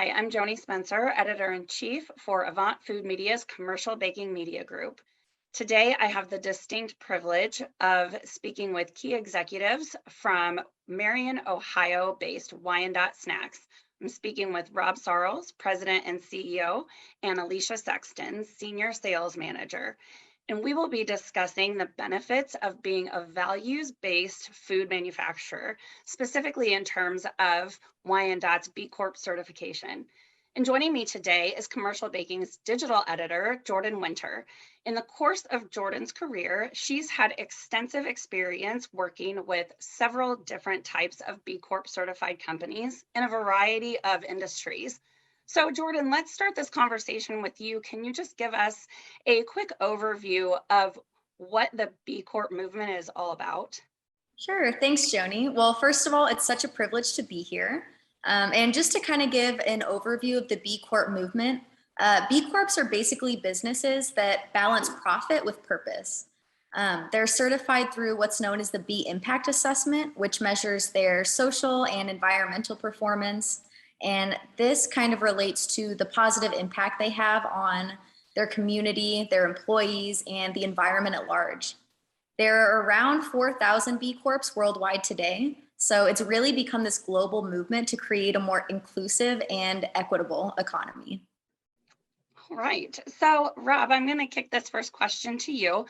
Hi, I'm Joni Spencer, Editor-in-Chief for Avant Food Media's Commercial Baking Media Group. Today, I have the distinct privilege of speaking with key executives from Marion, Ohio-based Wyandot Snacks. I'm speaking with Rob Sarlls, President and CEO, and Alicia Sexton, Senior Sales Manager. And we will be discussing the benefits of being a values-based food manufacturer, specifically in terms of Wyandot's B Corp certification. And joining me today is Commercial Baking's digital editor, Jordan Winter. In the course of Jordan's career, she's had extensive experience working with several different types of B Corp certified companies in a variety of industries. So Jordan, let's start this conversation with you. Can you just give us a quick overview of what the B Corp movement is all about? Sure. Thanks, Joni. Well, first of all, it's such a privilege to be here. And just to kind of give an overview of the B Corp movement, B Corps are basically businesses that balance profit with purpose. They're certified through what's known as the B Impact Assessment, which measures their social and environmental performance. And this kind of relates to the positive impact they have on their community, their employees, and the environment at large. There are around 4,000 B Corps worldwide today. So it's really become this global movement to create a more inclusive and equitable economy. All right. So Rob, I'm going to kick this first question to you.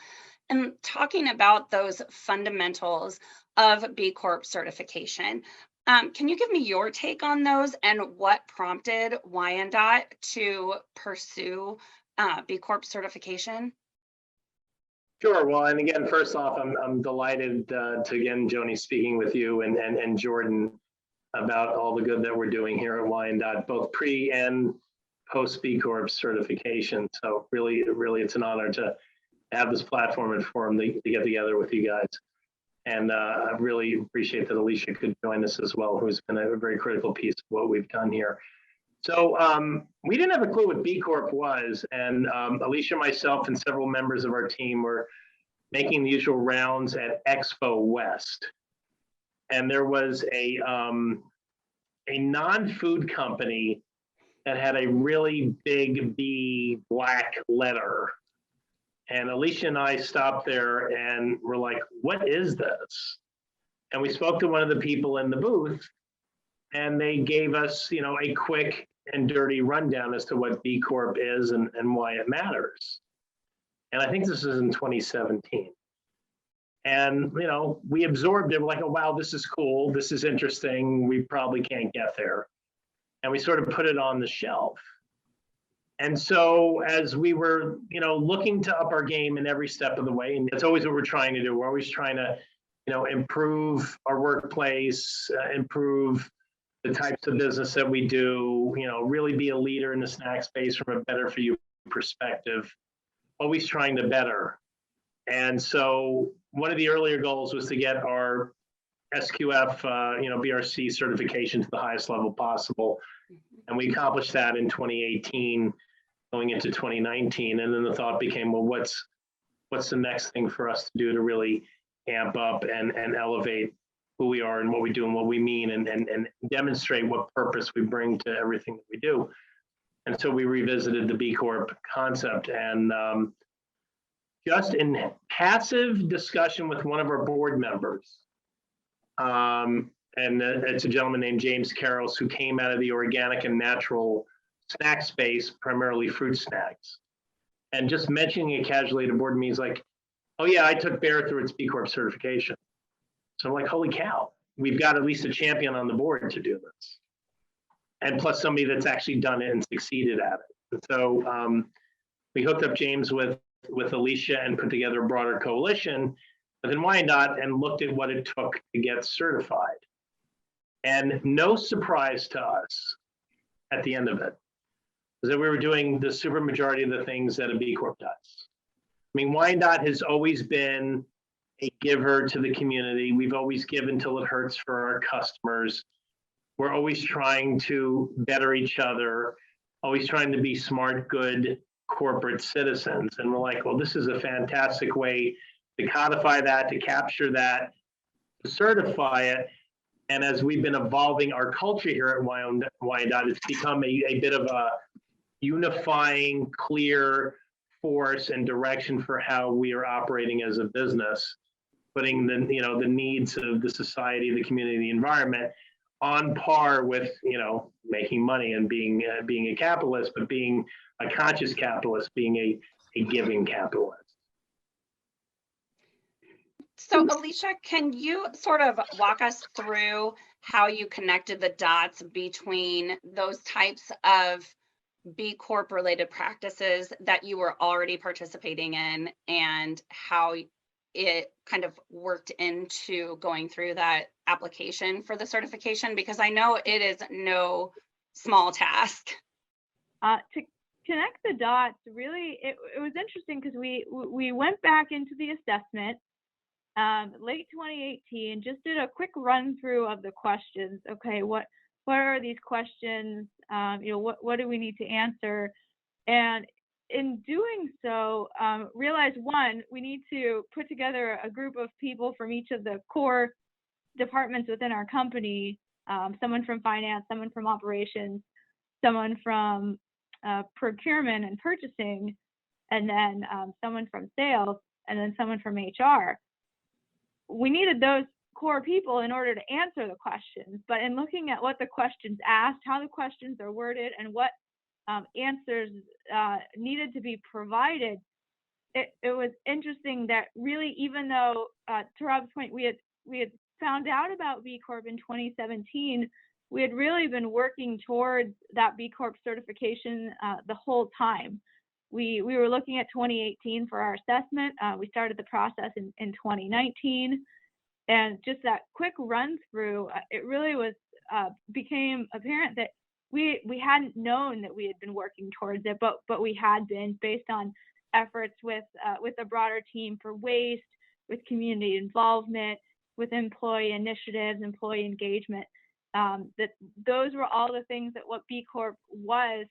And talking about those fundamentals of B Corp certification, can you give me your take on those and what prompted Wyandot to pursue B Corp certification? Sure. Well, and again, first off, I'm delighted to again, Joni, speaking with you and Jordan about all the good that we're doing here at Wyandot, both pre and post B Corp certification. So really, it's an honor to have this platform and forum to get together with you guys. And I really appreciate that Alicia could join us as well, who's been a very critical piece of what we've done here. So we didn't have a clue what B Corp was, and Alicia, myself, and several members of our team were making the usual rounds at Expo West. And there was a non-food company that had a really big B black letter. And Alicia and I stopped there and were like, what is this? And we spoke to one of the people in the booth, and they gave us, a quick and dirty rundown as to what B Corp is and why it matters. And I think this is in 2017. And, we absorbed it. We're like, oh, wow, this is cool. This is interesting. We probably can't get there. And we sort of put it on the shelf. And so as we were, looking to up our game in every step of the way, and that's always what we're trying to do. We're always trying to, improve our workplace, improve the types of business that we do, really be a leader in the snack space from a better for you perspective, always trying to better. And so one of the earlier goals was to get our SQF, BRC certification to the highest level possible. And we accomplished that in 2018, going into 2019. And then the thought became, well, what's the next thing for us to do to really amp up and elevate who we are and what we do and what we mean and demonstrate what purpose we bring to everything that we do. And so we revisited the B Corp concept, and just in passive discussion with one of our board members, and it's a gentleman named James Carrolls, who came out of the organic and natural snack space, primarily fruit snacks. And just mentioning it casually at a board meeting, he's like, oh yeah, I took Bear through its B Corp certification. So I'm like, holy cow, we've got at least a champion on the board to do this. And plus somebody that's actually done it and succeeded at it. And so we hooked up James with Alicia and put together a broader coalition within Wyandot and looked at what it took to get certified. And no surprise to us at the end of it is that we were doing the super majority of the things that a B Corp does. I mean, Wyandot has always been a giver to the community. We've always given till it hurts for our customers. We're always trying to better each other, always trying to be smart, good corporate citizens. And we're like, well, this is a fantastic way to codify that, to capture that, to certify it, And as we've been evolving our culture here at Wyandot, it's become a bit of a unifying, clear force and direction for how we are operating as a business, putting the needs of the society, the community, the environment on par with making money and being a capitalist, but being a conscious capitalist, being a giving capitalist. So Alicia, can you sort of walk us through how you connected the dots between those types of B Corp related practices that you were already participating in and how it kind of worked into going through that application for the certification? Because I know it is no small task. To connect the dots, really, it was interesting because we went back into the assessment late 2018, just did a quick run through of the questions. Okay, what are these questions? What do we need to answer? And in doing so, realized one, we need to put together a group of people from each of the core departments within our company, someone from finance, someone from operations, someone from procurement and purchasing, and then someone from sales, and then someone from HR. We needed those core people in order to answer the questions, but in looking at what the questions asked, how the questions are worded, and what answers needed to be provided, it was interesting that really, even though to Rob's point, we had found out about B Corp in 2017, we had really been working towards that B Corp certification the whole time. We were looking at 2018 for our assessment. We started the process in 2019, and just that quick run through, it really was became apparent that we hadn't known that we had been working towards it, but we had been, based on efforts with a broader team for waste, with community involvement, with employee initiatives, employee engagement. That those were all the things that what B Corp was.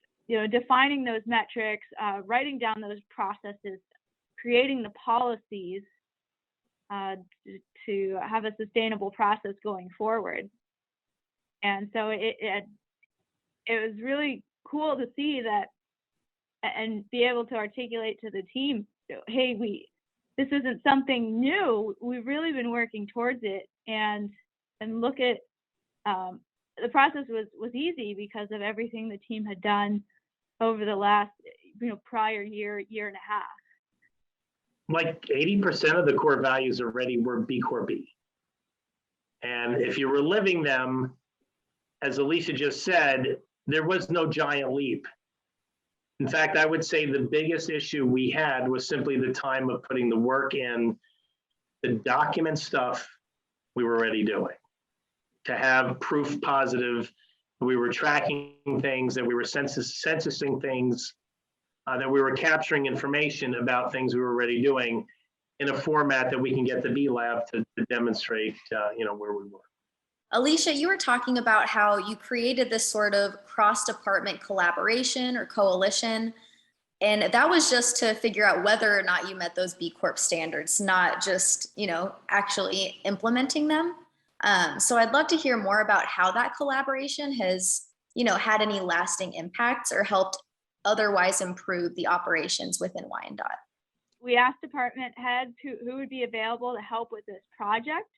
Defining those metrics, writing down those processes, creating the policies to have a sustainable process going forward. And so it was really cool to see that and be able to articulate to the team, hey, this isn't something new. We've really been working towards it, and look at the process was easy because of everything the team had done over the last prior year and a half. Like 80% of the core values already were B Corp B. And if you were living them, as Alicia just said, there was no giant leap. In fact, I would say the biggest issue we had was simply the time of putting the work in, the document stuff we were already doing. To have proof positive, we were tracking things, that we were censusing things, that we were capturing information about things we were already doing in a format that we can get the B Lab to demonstrate, where we were. Alicia, you were talking about how you created this sort of cross-department collaboration or coalition, and that was just to figure out whether or not you met those B Corp standards, not just, actually implementing them. So I'd love to hear more about how that collaboration has, had any lasting impacts or helped otherwise improve the operations within Wyandot. We asked department heads who would be available to help with this project.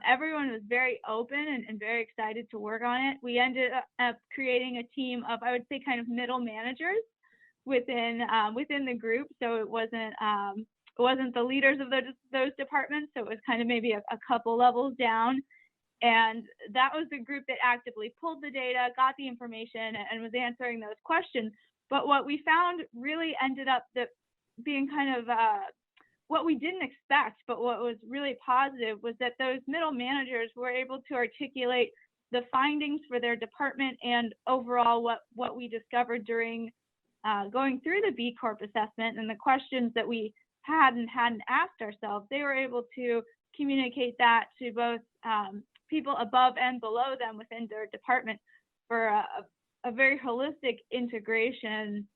Everyone was very open and very excited to work on it. We ended up creating a team of, I would say, kind of middle managers within the group. So it wasn't the leaders of those departments. So it was kind of maybe a couple levels down. And that was the group that actively pulled the data, got the information, and was answering those questions. But what we found really ended up being kind of what we didn't expect, but what was really positive was that those middle managers were able to articulate the findings for their department and overall what we discovered during going through the B Corp assessment and the questions that we hadn't asked ourselves. They were able to communicate that to both people above and below them within their department for a very holistic integration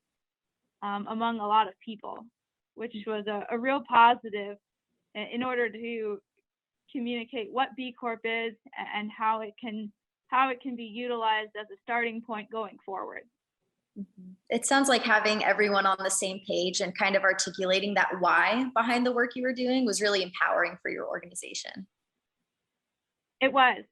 among a lot of people, which was a real positive in order to communicate what B Corp is and how it can be utilized as a starting point going forward. It sounds like having everyone on the same page and kind of articulating that why behind the work you were doing was really empowering for your organization. It was.